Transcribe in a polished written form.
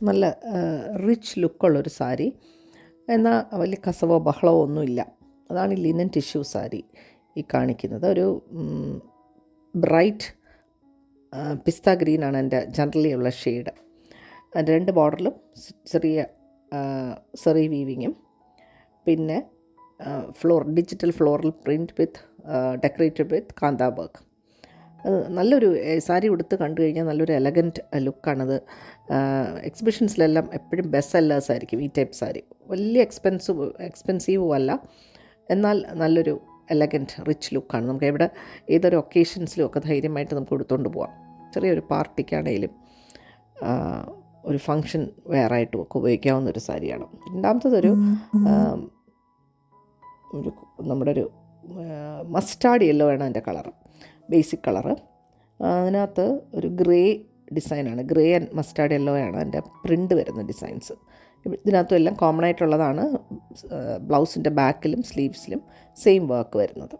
നല്ല റിച്ച് ലുക്കുള്ളൊരു സാരി, എന്നാൽ വലിയ കസവോ ബഹളമോ ഒന്നുമില്ല. അതാണ് ഈ ലിനൻ ടിഷ്യൂ സാരി ഈ കാണിക്കുന്നത്. ഒരു ബ്രൈറ്റ് പിസ്ത ഗ്രീനാണ് എൻ്റെ ജനറലി ഉള്ള ഷെയ്ഡ്. രണ്ട് ബോർഡറിലും ചെറിയ സെറി വീവിങ്ങും, പിന്നെ ഡിജിറ്റൽ ഫ്ലോറൽ പ്രിൻറ്റ് വിത്ത് ഡെക്കറേറ്റഡ് വിത്ത് കാന്താ വർക്ക്. നല്ലൊരു സാരി ഉടുത്ത് കണ്ടു കഴിഞ്ഞാൽ നല്ലൊരു എലഗൻറ്റ് ലുക്കാണത്. എക്സിബിഷൻസിലെല്ലാം എപ്പോഴും ബെസ്റ്റ് സെല്ലേഴ്സ് ആയിരിക്കും ഈ ടൈപ്പ് സാരി. വലിയ എക്സ്പെൻസീവും അല്ല, എന്നാൽ നല്ലൊരു എലഗൻറ്റ് റിച്ച് ലുക്കാണ്. നമുക്ക് ഏതൊരു ഒക്കേഷൻസിലും ഒക്കെ ധൈര്യമായിട്ട് നമുക്ക് എടുത്തുകൊണ്ട് പോകാം. ചെറിയൊരു പാർട്ടിക്കാണെങ്കിലും ഒരു ഫങ്ഷൻ വെയറായിട്ടും ഒക്കെ ഉപയോഗിക്കാവുന്നൊരു സാരിയാണ്. രണ്ടാമത്തതൊരു നമ്മുടെ ഒരു മസ്റ്റാർഡ് യെല്ലോ ആണ് എൻ്റെ കളറ്, ബേസിക് കളറ്. അതിനകത്ത് ഒരു ഗ്രേ ഡിസൈനാണ്, ഗ്രേ ആൻഡ് മസ്റ്റാർഡ് യെല്ലോ ആണ് എൻ്റെ പ്രിൻ്റ് വരുന്ന ഡിസൈൻസ്. ഇതിനകത്തും എല്ലാം കോമൺ ആയിട്ടുള്ളതാണ്. ബ്ലൗസിൻ്റെ ബാക്കിലും സ്ലീവ്സിലും സെയിം വർക്ക് വരുന്നത്.